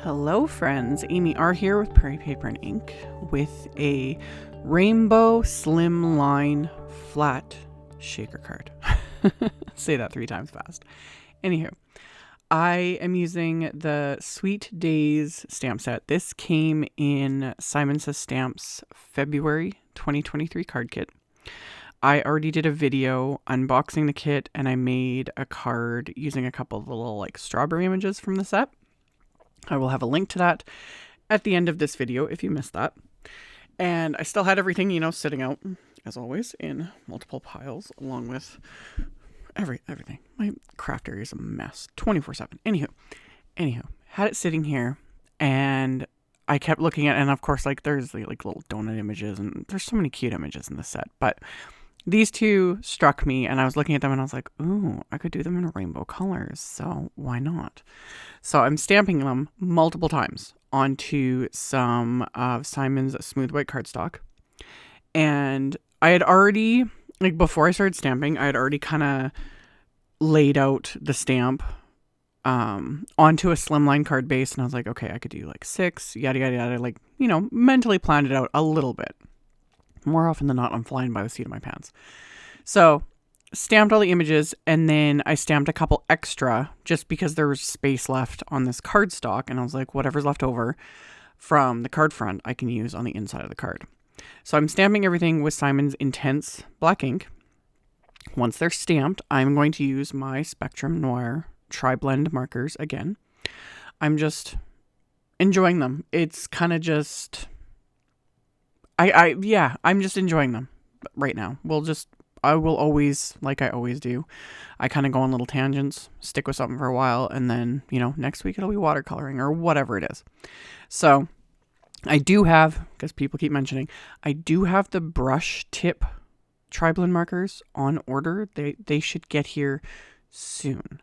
Hello friends, AmyR here with Prairie Paper and Ink with a rainbow slimline flat shaker card. Say that 3 times fast. Anywho, I am using the Sweet Days stamp set. This came in Simon Says Stamps February 2023 card kit. I already did a video unboxing the kit and I made a card using a couple of little like strawberry images from the set. I will have a link to that at the end of this video if you missed that. And I still had everything, sitting out, as always, in multiple piles, along with everything. My craft area is a mess, 24/7. Anywho, had it sitting here, and I kept looking at it, and of course, there's little donut images, and there's so many cute images in the set, but these two struck me, and I was looking at them, and I was like, ooh, I could do them in rainbow colors, so why not? So I'm stamping them multiple times onto some of Simon's smooth white cardstock. And I had already, before I started stamping, I had already kind of laid out the stamp onto a slimline card base, and I was like, okay, I could do 6, yada, yada, yada, mentally planned it out a little bit. More often than not, I'm flying by the seat of my pants. So, stamped all the images, and then I stamped a couple extra just because there was space left on this cardstock, and I was like, whatever's left over from the card front, I can use on the inside of the card. So I'm stamping everything with Simon's Intense black ink. Once they're stamped, I'm going to use my Spectrum Noir TriBlend markers again. I'm just enjoying them. It's kind of just... I'm just enjoying them right now. I will always, like I always do, I kind of go on little tangents, stick with something for a while, and then, next week it'll be watercoloring or whatever it is. So I do have, because people keep mentioning, I do have the brush tip TriBlend markers on order. They should get here soon.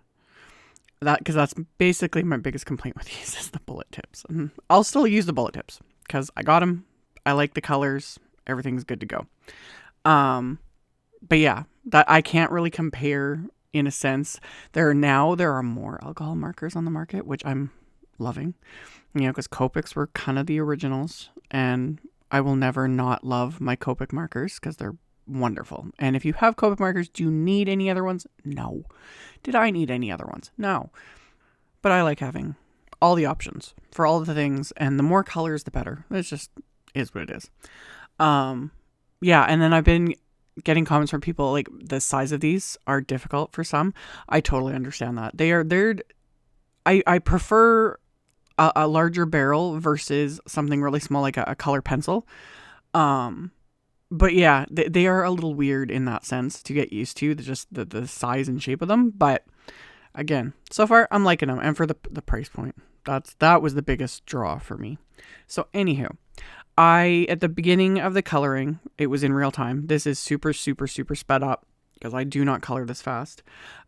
Because that's basically my biggest complaint with these is the bullet tips. And I'll still use the bullet tips because I got them. I like the colors. Everything's good to go. But yeah, that I can't really compare in a sense. There are more alcohol markers on the market, which I'm loving. Because Copics were kind of the originals, and I will never not love my Copic markers because they're wonderful. And if you have Copic markers, do you need any other ones? No. Did I need any other ones? No. But I like having all the options for all of the things, and the more colors, the better. It's just is what it is. Yeah, and then I've been getting comments from people the size of these are difficult for some. I totally understand that. I prefer a larger barrel versus something really small like a color pencil. But yeah, they are a little weird in that sense to get used to, just the size and shape of them. But again, so far I'm liking them, and for the price point, that was the biggest draw for me. So anywho, at the beginning of the coloring, it was in real time. This is super, super, super sped up because I do not color this fast.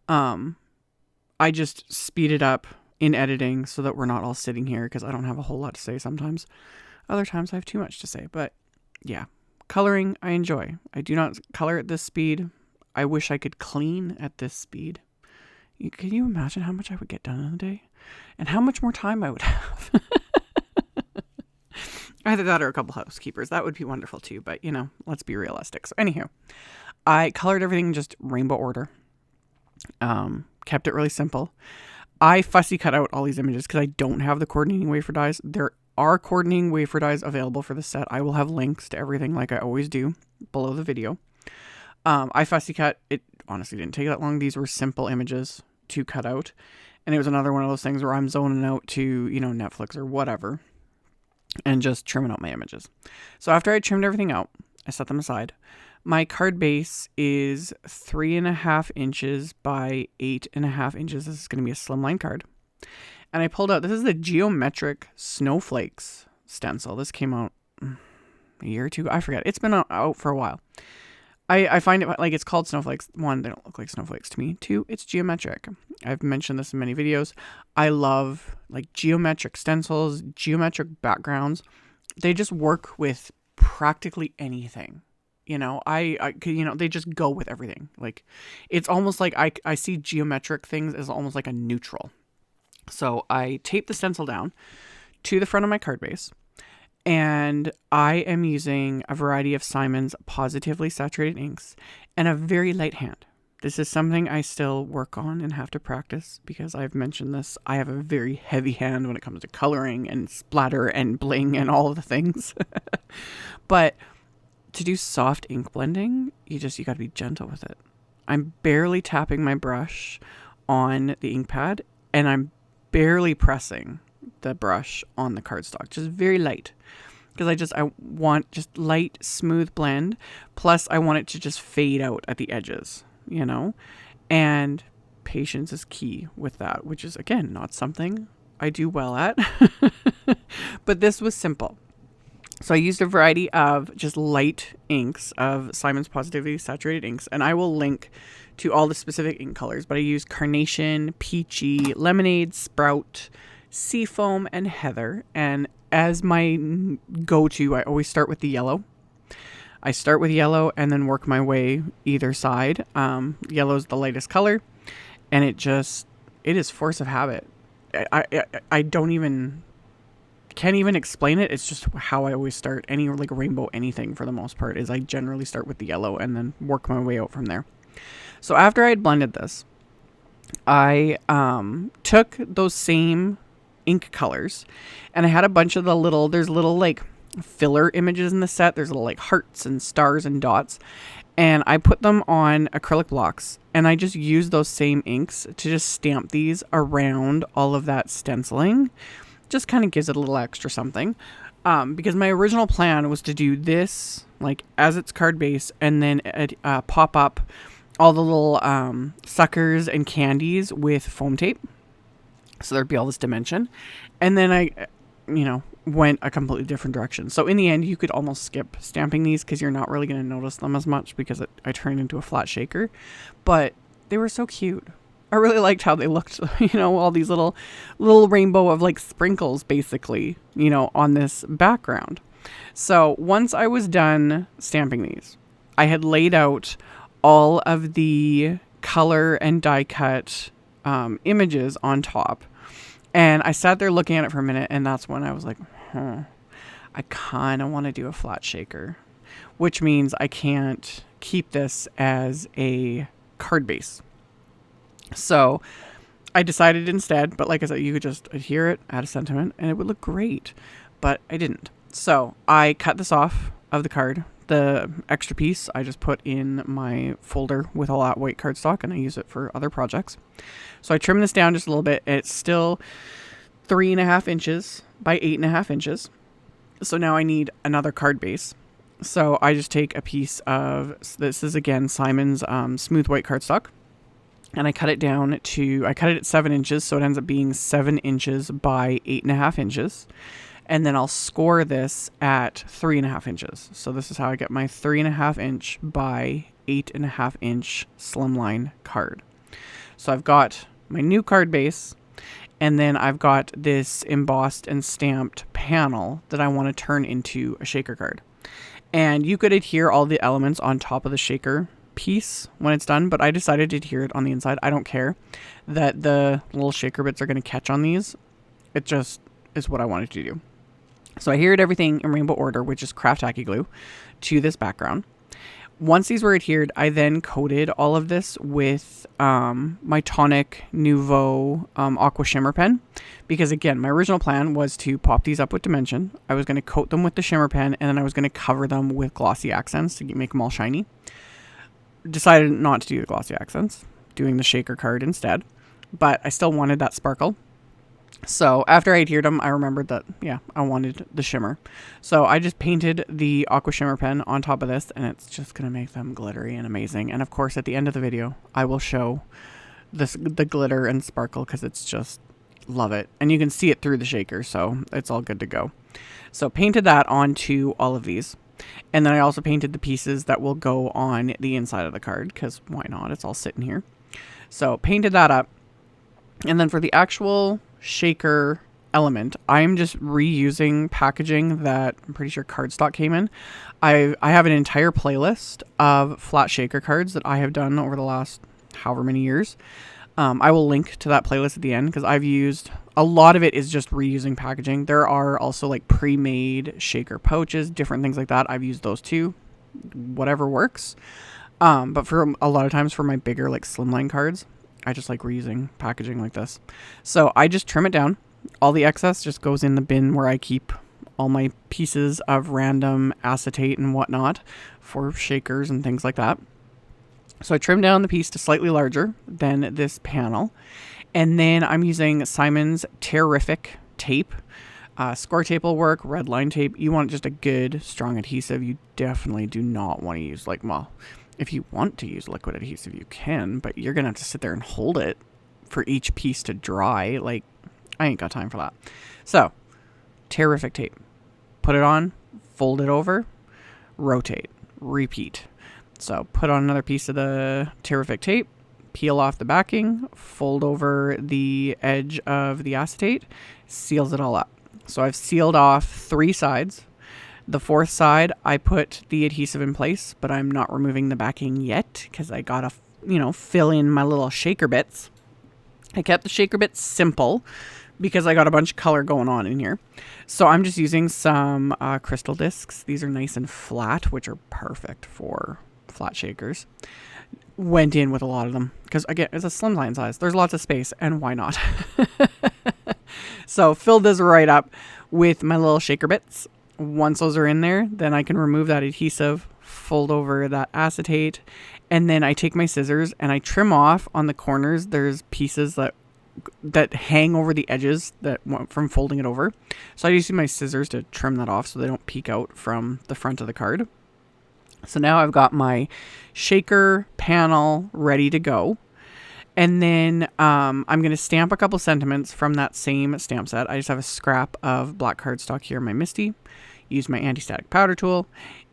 I just speed it up in editing so that we're not all sitting here because I don't have a whole lot to say sometimes. Other times I have too much to say, but yeah, coloring I enjoy. I do not color at this speed. I wish I could clean at this speed. Can you imagine how much I would get done in a day? And how much more time I would have? Either that or a couple housekeepers. That would be wonderful too, but let's be realistic. So anywho, I colored everything in just rainbow order. Kept it really simple. I fussy cut out all these images because I don't have the coordinating wafer dies. There are coordinating wafer dies available for the set. I will have links to everything like I always do below the video. I fussy cut. It honestly didn't take that long. These were simple images to cut out. And it was another one of those things where I'm zoning out to, Netflix or whatever, and just trimming out my images. So after I trimmed everything out, I set them aside. My card base is 3.5 inches by 8.5 inches. This is going to be a slimline card. And I pulled out, this is the Geometric Snowflakes stencil. This came out a year or two ago. I forget. It's been out for a while. I find it it's called snowflakes. 1, they don't look like snowflakes to me. 2, it's geometric. I've mentioned this in many videos. I love geometric stencils, geometric backgrounds. They just work with practically anything. They just go with everything. It's almost like I see geometric things as almost like a neutral. So I tape the stencil down to the front of my card base. And I am using a variety of Simon's Positively Saturated inks and a very light hand. This is something I still work on and have to practice because I've mentioned this. I have a very heavy hand when it comes to coloring and splatter and bling and all of the things. But to do soft ink blending, you got to be gentle with it. I'm barely tapping my brush on the ink pad and I'm barely pressing the brush on the cardstock, just very light, because I want just light, smooth blend. Plus I want it to just fade out at the edges, you know, and patience is key with that, which is again, not something I do well at, but this was simple. So I used a variety of just light inks of Simon's Positively Saturated inks, and I will link to all the specific ink colors, but I used Carnation, Peachy, Lemonade, Sprout, Seafoam, and Heather. And as my go-to, I always start with the yellow. I start with yellow and then work my way either side. Yellow is the lightest color, and it is force of habit. I can't even explain it. It's just how I always start any like rainbow anything for the most part, is I generally start with the yellow and then work my way out from there. So after I had blended this, I took those same ink colors and I had a bunch of there's little like filler images in the set. There's little like hearts and stars and dots, and I put them on acrylic blocks and I just used those same inks to just stamp these around all of that stenciling. Just kind of gives it a little extra something, because my original plan was to do this like as its card base and then pop up all the little suckers and candies with foam tape, so there'd be all this dimension. And then I went a completely different direction. So in the end, you could almost skip stamping these because you're not really going to notice them as much because I turned into a flat shaker. But they were so cute. I really liked how they looked, all these little rainbow of like sprinkles basically, on this background. So once I was done stamping these, I had laid out all of the color and die cut images on top. And I sat there looking at it for a minute, and that's when I was like, I kind of want to do a flat shaker, which means I can't keep this as a card base. So I decided instead, but like I said, you could just adhere it, add a sentiment, and it would look great, but I didn't. So I cut this off of the card. The extra piece I just put in my folder with all that white cardstock, and I use it for other projects. So I trimmed this down just a little bit. It's still 3.5 inches by 8.5 inches. So now I need another card base. So I just take a piece of, this is again Simon's smooth white cardstock, and I cut it at 7 inches. So it ends up being 7 inches by 8.5 inches. And then I'll score this at 3.5 inches. So this is how I get my 3.5 inch by 8.5 inch slimline card. So I've got my new card base, and then I've got this embossed and stamped panel that I want to turn into a shaker card. And you could adhere all the elements on top of the shaker piece when it's done, but I decided to adhere it on the inside. I don't care that the little shaker bits are going to catch on these. It just is what I wanted to do. So I adhered everything in rainbow order, which is craft tacky glue, to this background. Once these were adhered, I then coated all of this with my Tonic Nuvo AQUA shimmer pen, because again, my original plan was to pop these up with dimension. I was going to coat them with the shimmer pen, and then I was going to cover them with glossy accents to make them all shiny. Decided not to do the glossy accents, doing the shaker card instead, but I still wanted that sparkle. So after I adhered them, I remembered that, I wanted the shimmer. So I just painted the AQUA shimmer pen on top of this, and it's just going to make them glittery and amazing. And of course, at the end of the video, I will show the glitter and sparkle, because it's just, love it. And you can see it through the shaker, so it's all good to go. So painted that onto all of these. And then I also painted the pieces that will go on the inside of the card, because why not? It's all sitting here. So painted that up. And then for the actual shaker element, I'm just reusing packaging that I'm pretty sure cardstock came in. I have an entire playlist of flat shaker cards that I have done over the last however many years. I will link to that playlist at the end, because I've used a lot of it is just reusing packaging. There are also like pre-made shaker pouches, different things like that. I've used those too, whatever works. But for a lot of times for my bigger like slimline cards, I just like reusing packaging like this. So I just trim it down. All the excess just goes in the bin where I keep all my pieces of random acetate and whatnot for shakers and things like that. So I trim down the piece to slightly larger than this panel. And then I'm using Simon's Terrific tape. Score tape will work, red line tape. You want just a good, strong adhesive. You definitely do not want to use like, well, if you want to use liquid adhesive, you can, but you're going to have to sit there and hold it for each piece to dry. Like, I ain't got time for that. So, Terrific tape. Put it on, fold it over, rotate, repeat. So, put on another piece of the Terrific tape, peel off the backing, fold over the edge of the acetate, seals it all up. So, I've sealed off 3 sides. The 4th side, I put the adhesive in place, but I'm not removing the backing yet because I gotta, fill in my little shaker bits. I kept the shaker bits simple because I got a bunch of color going on in here. So I'm just using some crystal discs. These are nice and flat, which are perfect for flat shakers. Went in with a lot of them because, again, it's a slimline size. There's lots of space, and why not? So filled this right up with my little shaker bits. Once those are in there, then I can remove that adhesive, fold over that acetate, and then I take my scissors and I trim off on the corners. There's pieces that hang over the edges that from folding it over. So I use my scissors to trim that off so they don't peek out from the front of the card. So now I've got my shaker panel ready to go. And then I'm going to stamp a couple sentiments from that same stamp set. I just have a scrap of black cardstock here in my MISTI. Used my anti-static powder tool.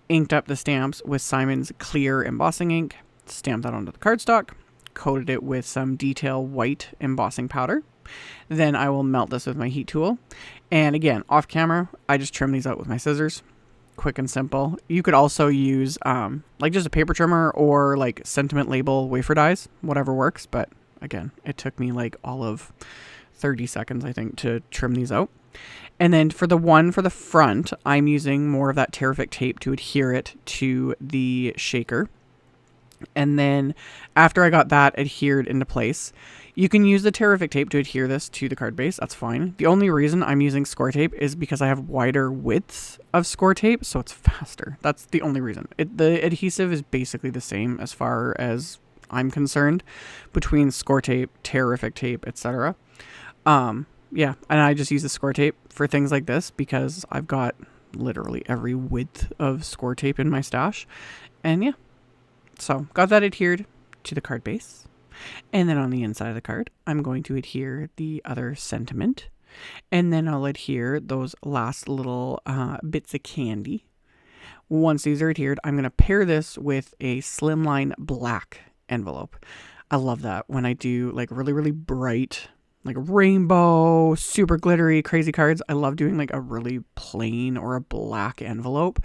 Inked up the stamps with Simon's clear embossing ink. Stamped that onto the cardstock. Coated it with some detail white embossing powder. Then I will melt this with my heat tool. And again, off camera, I just trim these out with my scissors. Quick and simple. You could also use like just a paper trimmer or like sentiment label wafer dies, whatever works. But again, it took me like all of 30 seconds, I think, to trim these out. And then for the one for the front, I'm using more of that Terrific tape to adhere it to the shaker. And then after I got that adhered into place, you can use the Terrific tape to adhere this to the card base. That's fine. The only reason I'm using score tape is because I have wider widths of score tape, so it's faster. That's the only reason. The adhesive is basically the same as far as I'm concerned between score tape, Terrific tape, etc. Yeah, and I just use the score tape for things like this because I've got literally every width of score tape in my stash. And yeah, so got that adhered to the card base. And then on the inside of the card, I'm going to adhere the other sentiment. And then I'll adhere those last little bits of candy. Once these are adhered, I'm going to pair this with a Slimline black envelope. I love that when I do like really, really bright, like rainbow, super glittery, crazy cards. I love doing like a really plain or a black envelope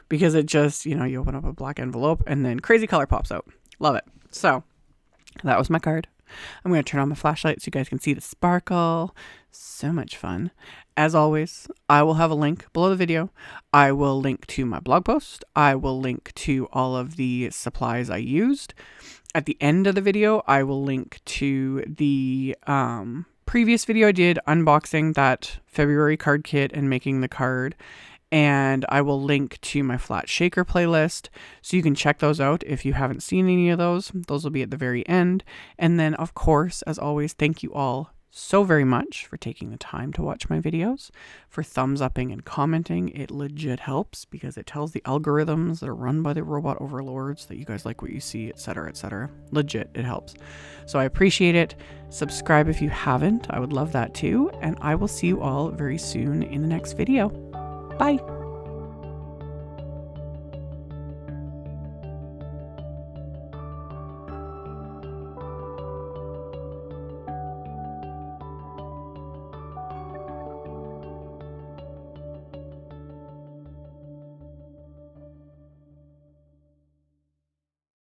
because it just, you open up a black envelope and then crazy color pops out. Love it. So that was my card. I'm going to turn on my flashlight so you guys can see the sparkle. So much fun. As always, I will have a link below the video. I will link to my blog post. I will link to all of the supplies I used. At the end of the video, I will link to the previous video I did unboxing that February card kit and making the card. And I will link to my flat shaker playlist so you can check those out if you haven't seen any of those. Those will be at the very end. And then, of course, as always, thank you all so very much for taking the time to watch my videos, for thumbs upping and commenting. It legit helps because it tells the algorithms that are run by the robot overlords that you guys like what you see, etc., etc. Legit, it helps. So I appreciate it. Subscribe if you haven't. I would love that too. And I will see you all very soon in the next video. Bye.